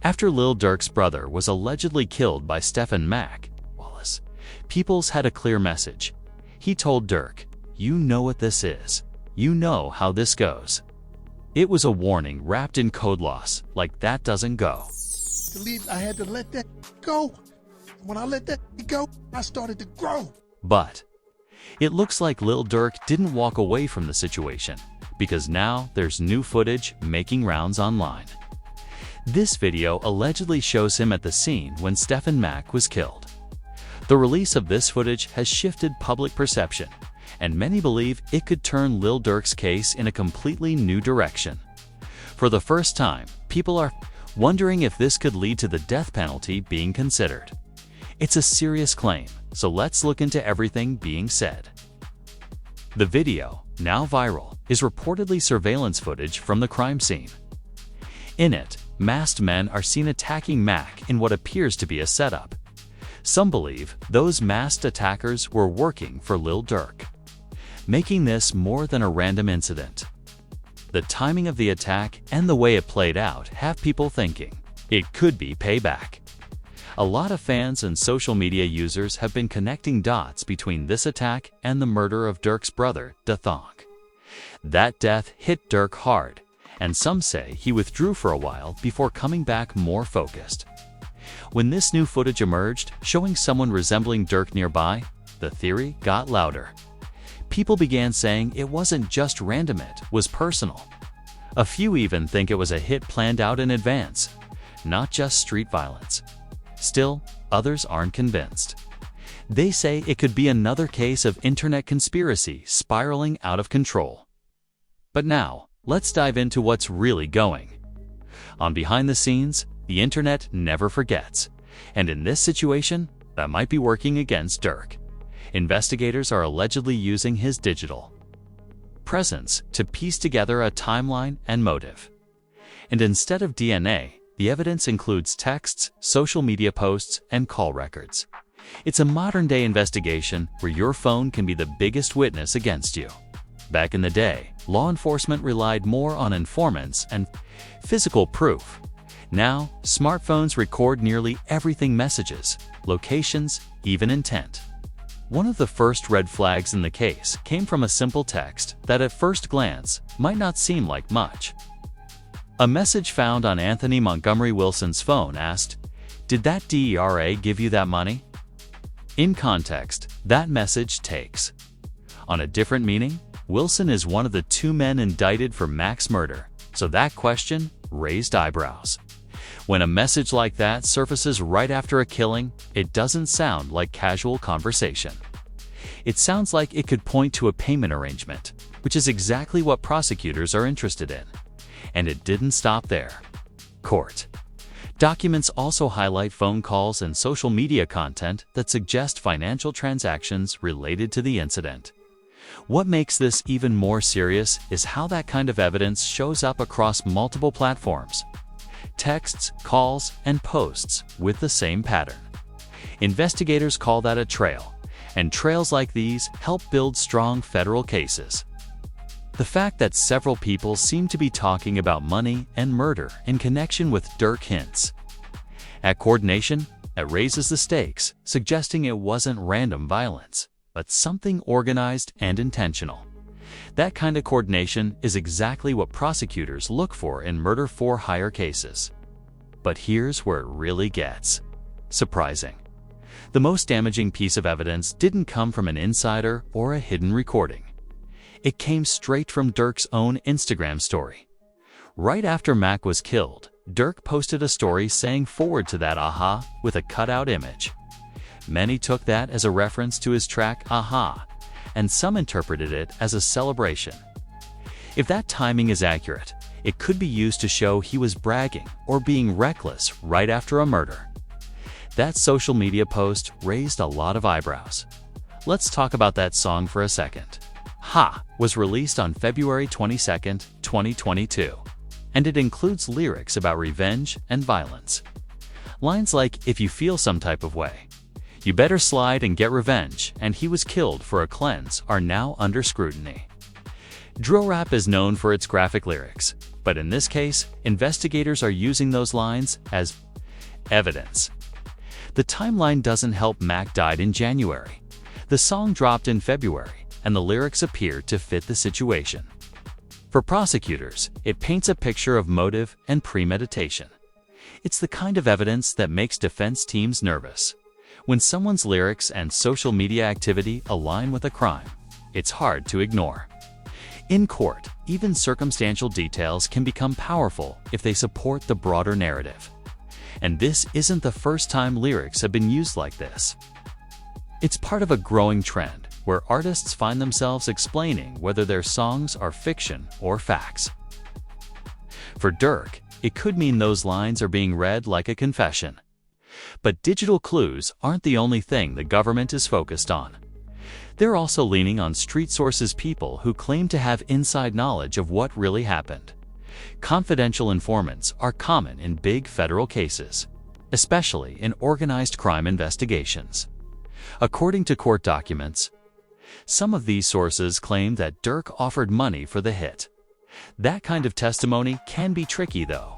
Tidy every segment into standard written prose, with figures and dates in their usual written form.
After Lil Durk's brother was allegedly killed by Stephon Mack, Peoples had a clear message. He told Durk, "You know what this is. You know how this goes." It was a warning wrapped in code loss, like that doesn't go. I had to let that go. When I let that go, I started to grow. But it looks like Lil Durk didn't walk away from the situation, because now there's new footage making rounds online. This video allegedly shows him at the scene when Stephon Mack was killed. The release of this footage has shifted public perception, and many believe it could turn Lil Durk's case in a completely new direction. For the first time, people are wondering if this could lead to the death penalty being considered. It's a serious claim, so let's look into everything being said. The video, now viral, is reportedly surveillance footage from the crime scene. In it, masked men are seen attacking Mack in what appears to be a setup. Some believe those masked attackers were working for Lil Durk, making this more than a random incident. The timing of the attack and the way it played out have people thinking it could be payback. A lot of fans and social media users have been connecting dots between this attack and the murder of Durk's brother, Stephon. That death hit Durk hard, and some say he withdrew for a while before coming back more focused. When this new footage emerged, showing someone resembling Durk nearby, the theory got louder. People began saying it wasn't just random, it was personal. A few even think it was a hit planned out in advance, not just street violence. Still, others aren't convinced. They say it could be another case of internet conspiracy spiraling out of control. But now, let's dive into what's really going on behind the scenes. The internet never forgets, and in this situation, that might be working against Durk. Investigators are allegedly using his digital presence to piece together a timeline and motive. And instead of DNA, the evidence includes texts, social media posts, and call records. It's a modern-day investigation where your phone can be the biggest witness against you. Back in the day, law enforcement relied more on informants and physical proof. Now, smartphones record nearly everything: messages, locations, even intent. One of the first red flags in the case came from a simple text that at first glance might not seem like much. A message found on Anthony Montgomery Wilson's phone asked, "Did that DERA give you that money?" In context, that message takes on a different meaning. Wilson is one of the two men indicted for Mack's murder, so that question raised eyebrows. When a message like that surfaces right after a killing, it doesn't sound like casual conversation. It sounds like it could point to a payment arrangement, which is exactly what prosecutors are interested in. And it didn't stop there. Court documents also highlight phone calls and social media content that suggest financial transactions related to the incident. What makes this even more serious is how that kind of evidence shows up across multiple platforms. Texts, calls, and posts with the same pattern. Investigators call that a trail, and trails like these help build strong federal cases. The fact that several people seem to be talking about money and murder in connection with Durk hints at coordination that raises the stakes, suggesting it wasn't random violence, but something organized and intentional. That kind of coordination is exactly what prosecutors look for in murder-for-hire cases. But here's where it really gets surprising. The most damaging piece of evidence didn't come from an insider or a hidden recording. It came straight from Durk's own Instagram story. Right after Mack was killed, Durk posted a story saying "forward to that aha" with a cutout image. Many took that as a reference to his track Aha, and some interpreted it as a celebration. If that timing is accurate, it could be used to show he was bragging or being reckless right after a murder. That social media post raised a lot of eyebrows. Let's talk about that song for a second. Ha was released on February 22, 2022, and it includes lyrics about revenge and violence. Lines like "If you feel some type of way, you better slide and get revenge," and "he was killed for a cleanse" are now under scrutiny. Drill rap is known for its graphic lyrics, but in this case, investigators are using those lines as evidence. The timeline doesn't help. Mack died in January. The song dropped in February, and the lyrics appear to fit the situation. For prosecutors, it paints a picture of motive and premeditation. It's the kind of evidence that makes defense teams nervous. When someone's lyrics and social media activity align with a crime, it's hard to ignore. In court, even circumstantial details can become powerful if they support the broader narrative. And this isn't the first time lyrics have been used like this. It's part of a growing trend where artists find themselves explaining whether their songs are fiction or facts. For Durk, it could mean those lines are being read like a confession. But digital clues aren't the only thing the government is focused on. They're also leaning on street sources, people who claim to have inside knowledge of what really happened. Confidential informants are common in big federal cases, especially in organized crime investigations. According to court documents, some of these sources claim that Durk offered money for the hit. That kind of testimony can be tricky, though.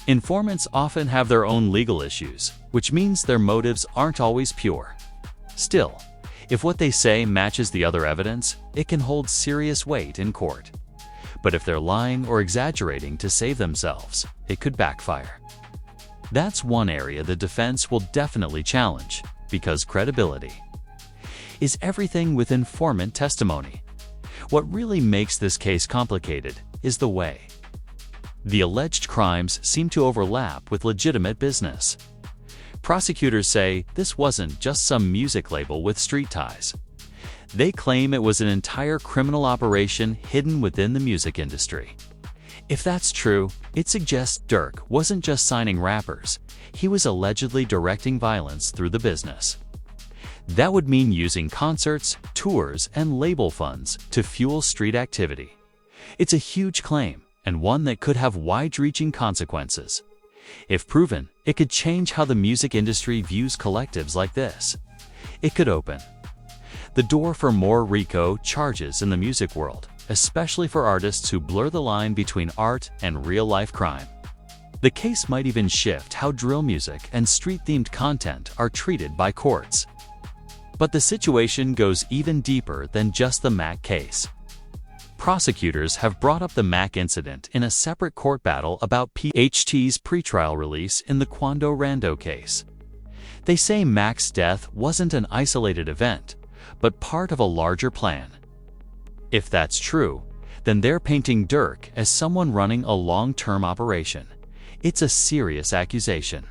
Informants often have their own legal issues, which means their motives aren't always pure. Still, if what they say matches the other evidence, it can hold serious weight in court. But if they're lying or exaggerating to save themselves, it could backfire. That's one area the defense will definitely challenge, because credibility is everything with informant testimony. What really makes this case complicated is the way the alleged crimes seem to overlap with legitimate business. Prosecutors say this wasn't just some music label with street ties. They claim it was an entire criminal operation hidden within the music industry. If that's true, it suggests Durk wasn't just signing rappers, he was allegedly directing violence through the business. That would mean using concerts, tours, and label funds to fuel street activity. It's a huge claim, and one that could have wide-reaching consequences. If proven, it could change how the music industry views collectives like this. It could open the door for more RICO charges in the music world, especially for artists who blur the line between art and real-life crime. The case might even shift how drill music and street-themed content are treated by courts. But the situation goes even deeper than just the Mack case. Prosecutors have brought up the Mack incident in a separate court battle about PHT's pretrial release in the Quando Rando case. They say Mack's death wasn't an isolated event, but part of a larger plan. If that's true, then they're painting Durk as someone running a long-term operation. It's a serious accusation.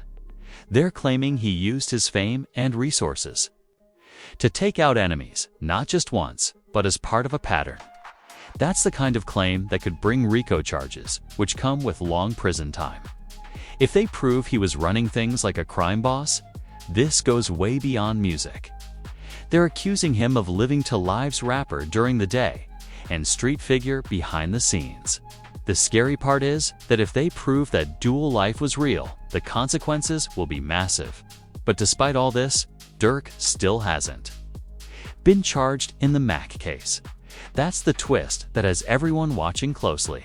They're claiming he used his fame and resources to take out enemies, not just once, but as part of a pattern. That's the kind of claim that could bring RICO charges, which come with long prison time. If they prove he was running things like a crime boss, this goes way beyond music. They're accusing him of living to lives rapper during the day and street figure behind the scenes. The scary part is that if they prove that dual life was real, the consequences will be massive. But despite all this, Durk still hasn't been charged in the Mack case. That's the twist that has everyone watching closely.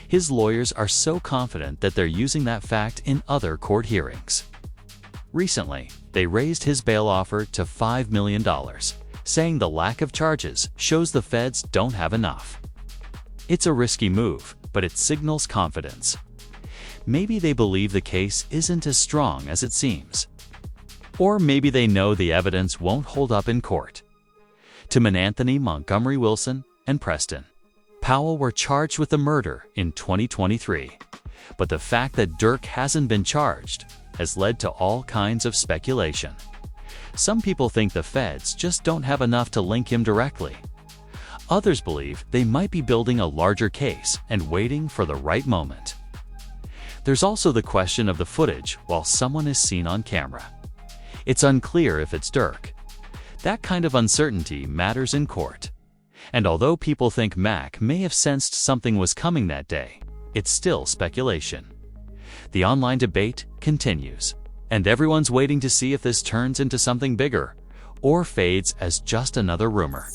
His lawyers are so confident that they're using that fact in other court hearings. Recently, they raised his bail offer to $5 million, saying the lack of charges shows the feds don't have enough. It's a risky move, but it signals confidence. Maybe they believe the case isn't as strong as it seems. Or maybe they know the evidence won't hold up in court. Timon Anthony, Montgomery Wilson, and Preston Powell were charged with the murder in 2023. But the fact that Durk hasn't been charged has led to all kinds of speculation. Some people think the feds just don't have enough to link him directly. Others believe they might be building a larger case and waiting for the right moment. There's also the question of the footage while someone is seen on camera. It's unclear if it's Durk. That kind of uncertainty matters in court. And although people think Mack may have sensed something was coming that day, it's still speculation. The online debate continues, and everyone's waiting to see if this turns into something bigger or fades as just another rumor.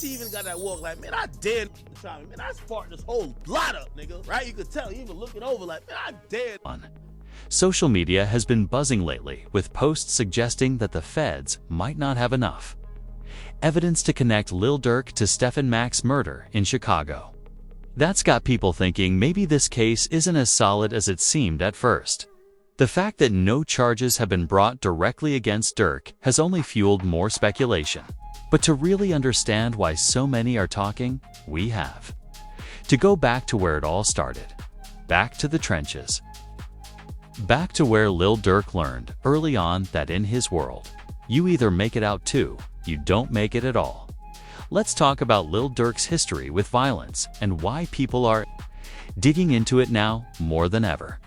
see even got that walk like, man, I dare to try me. Man, I sparked this whole lot up, nigga. Right? You could tell, he even looking over like, man, I dare. Social media has been buzzing lately with posts suggesting that the feds might not have enough evidence to connect Lil Durk to Stephon Mack's murder in Chicago. That's got people thinking maybe this case isn't as solid as it seemed at first. The fact that no charges have been brought directly against Durk has only fueled more speculation. But to really understand why so many are talking, we have to go back to where it all started. Back to the trenches. Back to where Lil Durk learned early on that in his world, you either make it out too, you don't make it at all. Let's talk about Lil Durk's history with violence and why people are digging into it now more than ever.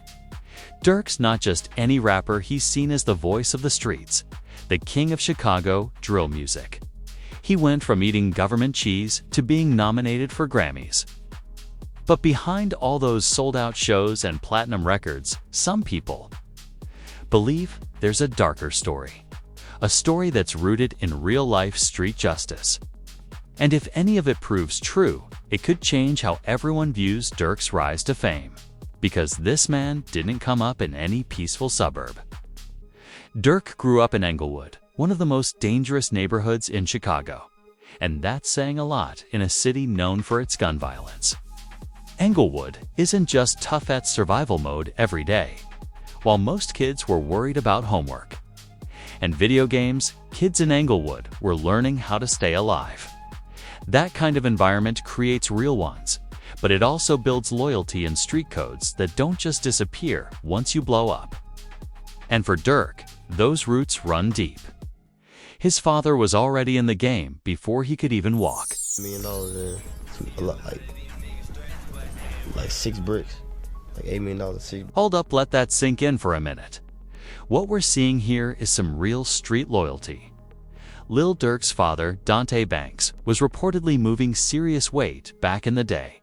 Durk's not just any rapper, he's seen as the voice of the streets, the king of Chicago drill music. He went from eating government cheese to being nominated for Grammys. But behind all those sold-out shows and platinum records, some people believe there's a darker story. A story that's rooted in real-life street justice. And if any of it proves true, it could change how everyone views Durk's rise to fame. Because this man didn't come up in any peaceful suburb. Durk grew up in Englewood, one of the most dangerous neighborhoods in Chicago. And that's saying a lot in a city known for its gun violence. Englewood isn't just tough at survival mode every day. While most kids were worried about homework and video games, kids in Englewood were learning how to stay alive. That kind of environment creates real ones, but it also builds loyalty and street codes that don't just disappear once you blow up. And for Durk, those roots run deep. His father was already in the game before he could even walk. $1 million in a lot, like 6 bricks, like $8 million. 6. Hold up, let that sink in for a minute. What we're seeing here is some real street loyalty. Lil Durk's father, Dante Banks, was reportedly moving serious weight back in the day.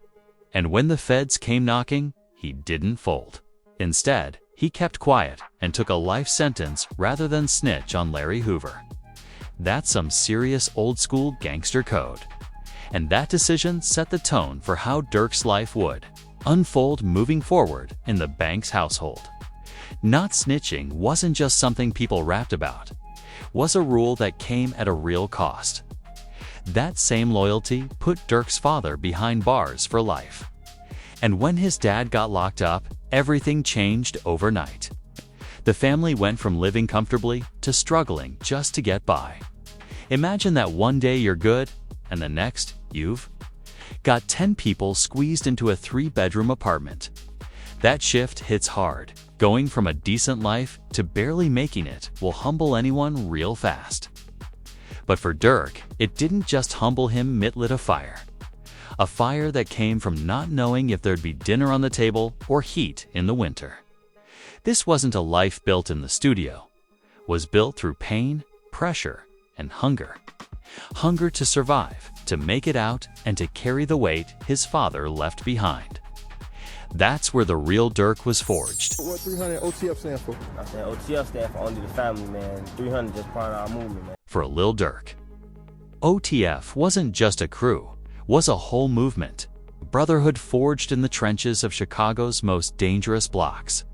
And when the feds came knocking, he didn't fold. Instead, he kept quiet and took a life sentence rather than snitch on Larry Hoover. That's some serious old-school gangster code. And that decision set the tone for how Durk's life would unfold moving forward in the Banks household. Not snitching wasn't just something people rapped about. Was a rule that came at a real cost. That same loyalty put Durk's father behind bars for life. And when his dad got locked up, everything changed overnight. The family went from living comfortably to struggling just to get by. Imagine that one day you're good, and the next, you've got 10 people squeezed into a 3-bedroom apartment. That shift hits hard. Going from a decent life to barely making it will humble anyone real fast. But for Durk, it didn't just humble him, it lit a fire. A fire that came from not knowing if there'd be dinner on the table or heat in the winter. This wasn't a life built in the studio. It was built through pain, pressure, and hunger. Hunger to survive, to make it out, and to carry the weight his father left behind. That's where the real Durk was forged. What 300 OTF stand for? I said OTF stand for Only the Family, man. 300 just part of our movement, man. For Lil Durk, OTF wasn't just a crew, was a whole movement. Brotherhood forged in the trenches of Chicago's most dangerous blocks.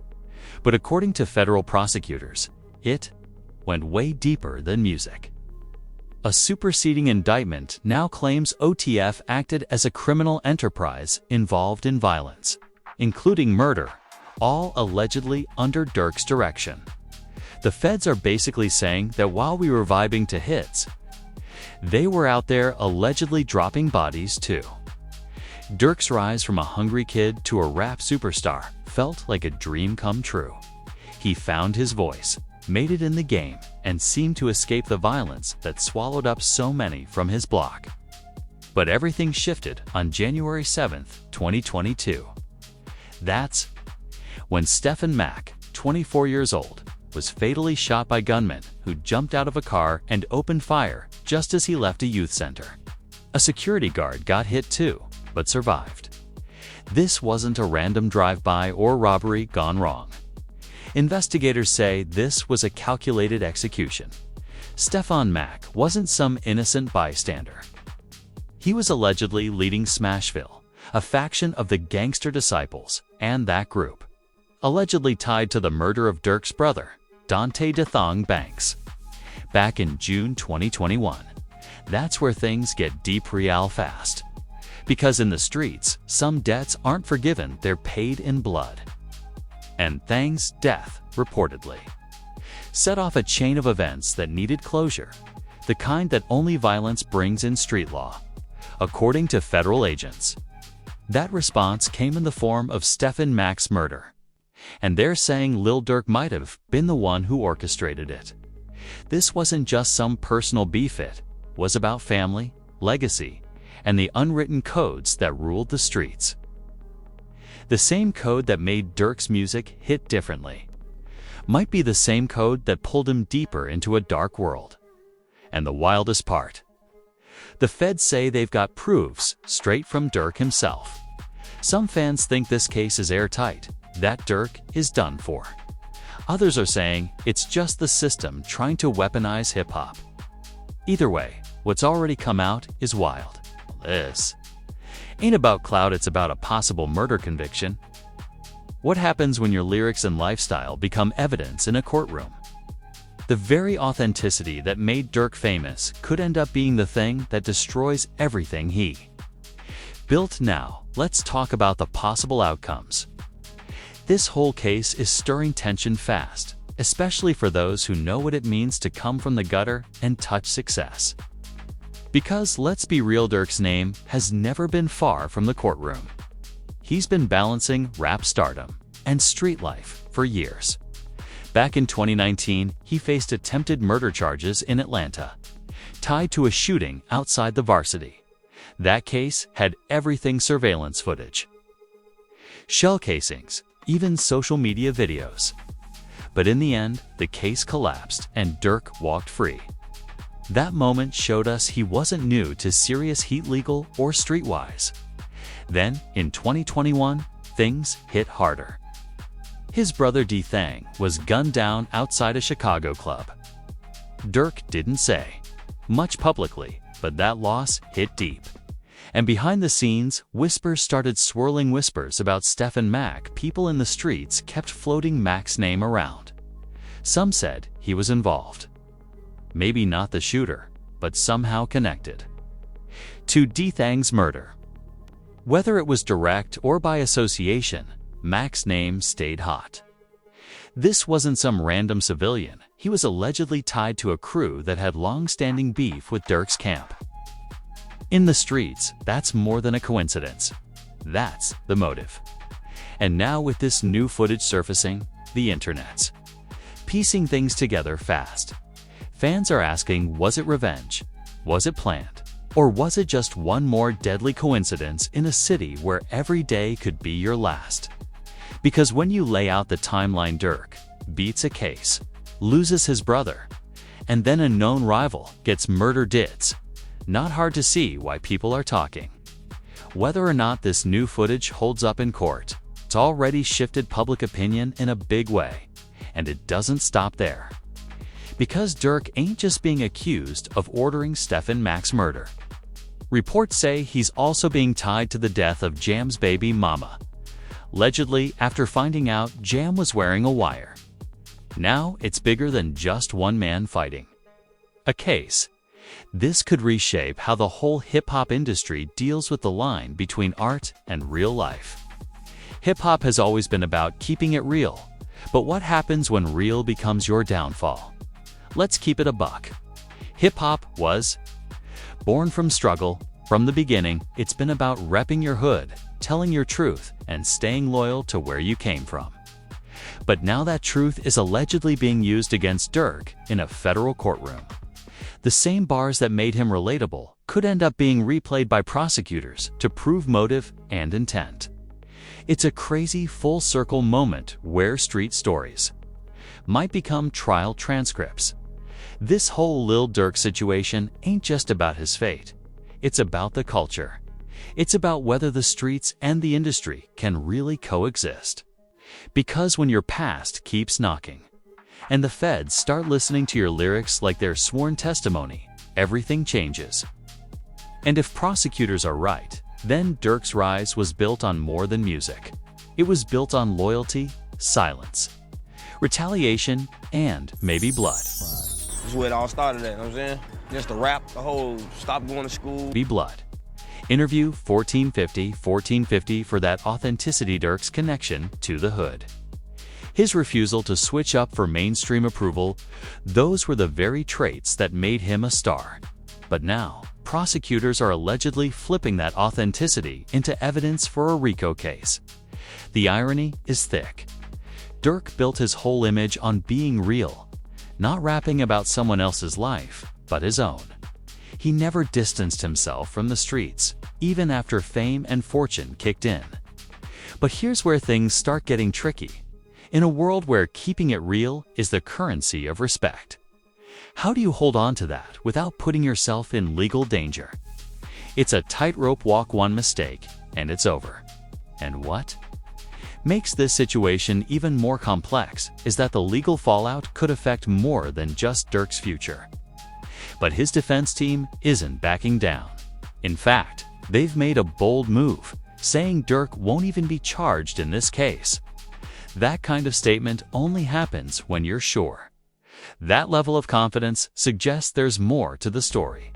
But according to federal prosecutors, it went way deeper than music. A superseding indictment now claims OTF acted as a criminal enterprise involved in violence, including murder, all allegedly under Durk's direction. The feds are basically saying that while we were vibing to hits, they were out there allegedly dropping bodies too. Durk's rise from a hungry kid to a rap superstar felt like a dream come true. He found his voice, made it in the game, and seemed to escape the violence that swallowed up so many from his block. But everything shifted on January 7th, 2022. That's when Stephon Mack, 24 years old, was fatally shot by gunmen who jumped out of a car and opened fire just as he left a youth center. A security guard got hit too, but survived. This wasn't a random drive-by or robbery gone wrong. Investigators say this was a calculated execution. Stephon Mack wasn't some innocent bystander. He was allegedly leading Smashville, a faction of the Gangster Disciples, and that group, allegedly tied to the murder of Durk's brother, Dante DeThong Banks, back in June 2021. That's where things get deep real fast. Because in the streets, some debts aren't forgiven, they're paid in blood. And Thang's death, reportedly, set off a chain of events that needed closure, the kind that only violence brings in street law, according to federal agents. That response came in the form of Stephon Mack's murder, and they're saying Lil Durk might have been the one who orchestrated it. This wasn't just some personal beef, it was about family, legacy, and the unwritten codes that ruled the streets. The same code that made Durk's music hit differently might be the same code that pulled him deeper into a dark world. And the wildest part, the feds say they've got proofs straight from Durk himself. Some fans think this case is airtight, that Durk is done for. Others are saying it's just the system trying to weaponize hip-hop. Either way, what's already come out is wild. This ain't about clout, it's about a possible murder conviction. What happens when your lyrics and lifestyle become evidence in a courtroom? The very authenticity that made Durk famous could end up being the thing that destroys everything he built. Now, let's talk about the possible outcomes. This whole case is stirring tension fast, especially for those who know what it means to come from the gutter and touch success. Because let's be real, Durk's name has never been far from the courtroom. He's been balancing rap stardom and street life for years. Back in 2019, he faced attempted murder charges in Atlanta, tied to a shooting outside the Varsity. That case had everything: surveillance footage, shell casings, even social media videos. But in the end, the case collapsed and Durk walked free. That moment showed us he wasn't new to serious heat, legal or streetwise. Then, in 2021, things hit harder. His brother D-Thang was gunned down outside a Chicago club. Durk didn't say much publicly, but that loss hit deep. And behind the scenes, whispers started swirling, whispers about Stephon Mack. People in the streets kept floating Mack's name around. Some said he was involved. Maybe not the shooter, but somehow connected to D-Thang's murder. Whether it was direct or by association, Mack's name stayed hot. This wasn't some random civilian. He was allegedly tied to a crew that had long-standing beef with Durk's camp. In the streets, that's more than a coincidence. That's the motive. And now with this new footage surfacing, the internet's piecing things together fast. Fans are asking, was it revenge? Was it planned? Or was it just one more deadly coincidence in a city where every day could be your last? Because when you lay out the timeline, Durk beats a case, loses his brother, and then a known rival gets murdered. It's not hard to see why people are talking. Whether or not this new footage holds up in court, it's already shifted public opinion in a big way. And it doesn't stop there. Because Durk ain't just being accused of ordering Stephon Mack's murder. Reports say he's also being tied to the death of Jam's baby mama, allegedly after finding out Jam was wearing a wire. Now it's bigger than just one man fighting a case. This could reshape how the whole hip-hop industry deals with the line between art and real life. Hip-hop has always been about keeping it real, but what happens when real becomes your downfall? Let's keep it a buck. Hip-hop was born from struggle. From the beginning, it's been about repping your hood, telling your truth, and staying loyal to where you came from. But now that truth is allegedly being used against Durk in a federal courtroom. The same bars that made him relatable could end up being replayed by prosecutors to prove motive and intent. It's a crazy full-circle moment where street stories might become trial transcripts. This whole Lil Durk situation ain't just about his fate. It's about the culture. It's about whether the streets and the industry can really coexist. Because when your past keeps knocking, and the feds start listening to your lyrics like their sworn testimony, everything changes. And if prosecutors are right, then Durk's rise was built on more than music. It was built on loyalty, silence, retaliation, and maybe blood. This is where it all started at, you know what I'm saying? Just the rap, the whole stop going to school. Be blood. Interview 1450 for that authenticity. Durk's connection to the hood. His refusal to switch up for mainstream approval, those were the very traits that made him a star. But now, prosecutors are allegedly flipping that authenticity into evidence for a RICO case. The irony is thick. Durk built his whole image on being real, not rapping about someone else's life, but his own. He never distanced himself from the streets, even after fame and fortune kicked in. But here's where things start getting tricky. In a world where keeping it real is the currency of respect, how do you hold on to that without putting yourself in legal danger? It's a tightrope walk. One mistake, and it's over. And what makes this situation even more complex is that the legal fallout could affect more than just Durk's future. But his defense team isn't backing down. In fact, they've made a bold move, saying Durk won't even be charged in this case. That kind of statement only happens when you're sure. That level of confidence suggests there's more to the story.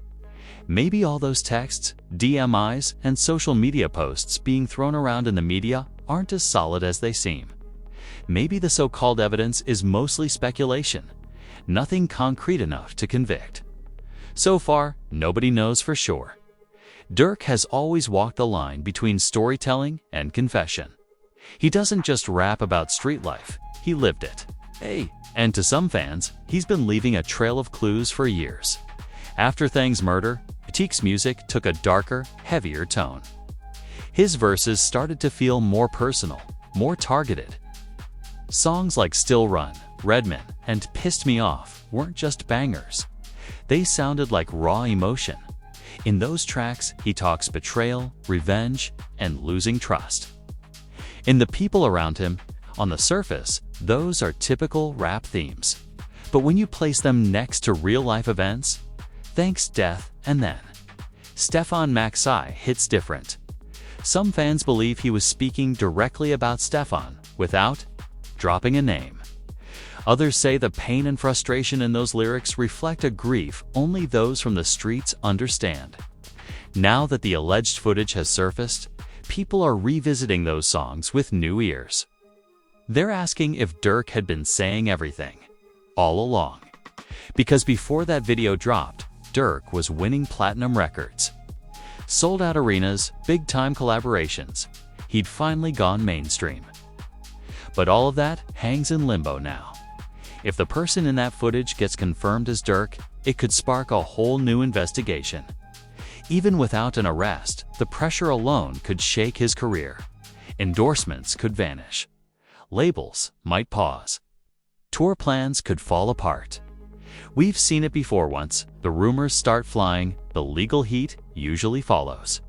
Maybe all those texts, DMIs, and social media posts being thrown around in the media aren't as solid as they seem. Maybe the so-called evidence is mostly speculation, nothing concrete enough to convict. So far, nobody knows for sure. Durk has always walked the line between storytelling and confession. He doesn't just rap about street life, he lived it. And to some fans, he's been leaving a trail of clues for years. After Thang's murder, Atik's music took a darker, heavier tone. His verses started to feel more personal, more targeted. Songs like Still Run, Redman, and Pissed Me Off weren't just bangers. They sounded like raw emotion. In those tracks, he talks betrayal, revenge, and losing trust. In the people around him, on the surface, those are typical rap themes. But when you place them next to real-life events, Thank's death and then Stephon Mack's hits different. Some fans believe he was speaking directly about Stephon without dropping a name. Others say the pain and frustration in those lyrics reflect a grief only those from the streets understand. Now that the alleged footage has surfaced, people are revisiting those songs with new ears. They're asking if Durk had been saying everything all along. Because before that video dropped, Durk was winning platinum records. Sold out arenas, big-time collaborations. He'd finally gone mainstream. But all of that hangs in limbo now. If the person in that footage gets confirmed as Durk, it could spark a whole new investigation. Even without an arrest, the pressure alone could shake his career. Endorsements could vanish. Labels might pause. Tour plans could fall apart. We've seen it before once. The rumors start flying, the legal heat usually follows.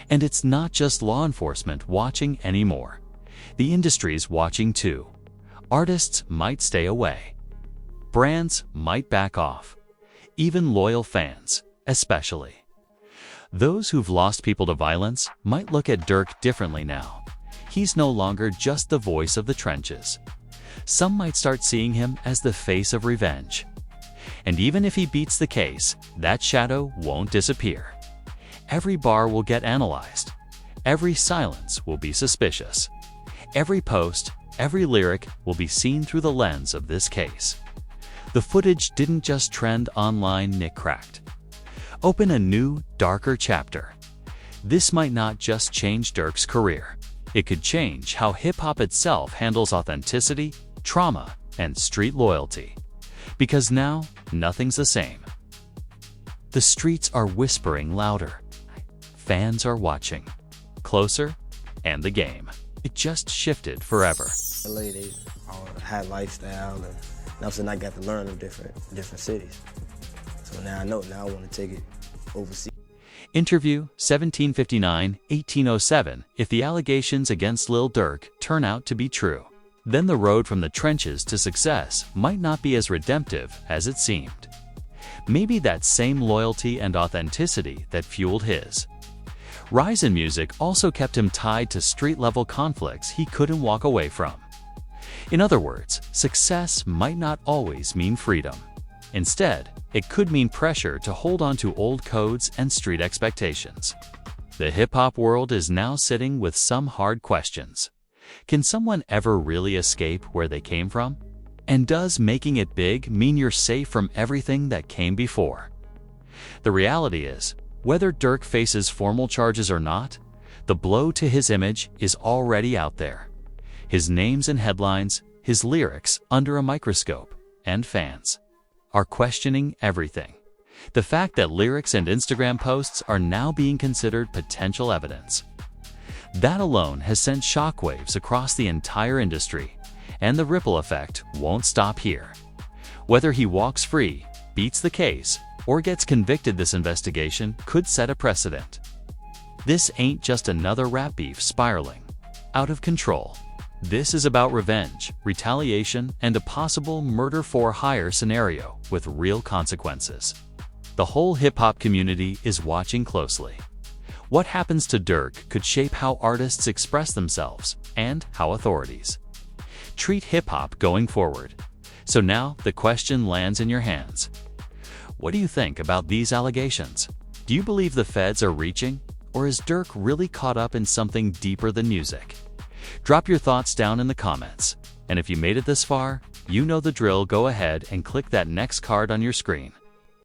And it's not just law enforcement watching anymore. The industry's watching too. Artists might stay away. Brands might back off. Even loyal fans, especially. Those who've lost people to violence might look at Durk differently now. He's no longer just the voice of the trenches. Some might start seeing him as the face of revenge. And even if he beats the case, that shadow won't disappear. Every bar will get analyzed. Every silence will be suspicious. Every post, every lyric will be seen through the lens of this case. The footage didn't just trend online, Nick cracked. Open a new, darker chapter. This might not just change Durk's career. It could change how hip-hop itself handles authenticity, trauma, and street loyalty. Because now, nothing's the same. The streets are whispering louder. Fans are watching. Closer, and the game. It just shifted forever. LA, they all had lifestyle, and now I got to learn of different cities. So now I know, now I want to take it overseas. Interview 1759-1807. If the allegations against Lil Durk turn out to be true, then the road from the trenches to success might not be as redemptive as it seemed. Maybe that same loyalty and authenticity that fueled his rise in music also kept him tied to street-level conflicts he couldn't walk away from. In other words, success might not always mean freedom. Instead, it could mean pressure to hold on to old codes and street expectations. The hip-hop world is now sitting with some hard questions. Can someone ever really escape where they came from? And does making it big mean you're safe from everything that came before? The reality is, whether Durk faces formal charges or not, the blow to his image is already out there. His name's in headlines, his lyrics under a microscope, and fans are questioning everything. The fact that lyrics and Instagram posts are now being considered potential evidence. That alone has sent shockwaves across the entire industry, and the ripple effect won't stop here. Whether he walks free, beats the case, or gets convicted, this investigation could set a precedent. This ain't just another rap beef spiraling out of control. This is about revenge, retaliation, and a possible murder-for-hire scenario with real consequences. The whole hip-hop community is watching closely. What happens to Durk could shape how artists express themselves and how authorities treat hip-hop going forward. So now the question lands in your hands. What do you think about these allegations? Do you believe the feds are reaching, or is Durk really caught up in something deeper than music? Drop your thoughts down in the comments. And if you made it this far, you know the drill. Go ahead and click that next card on your screen.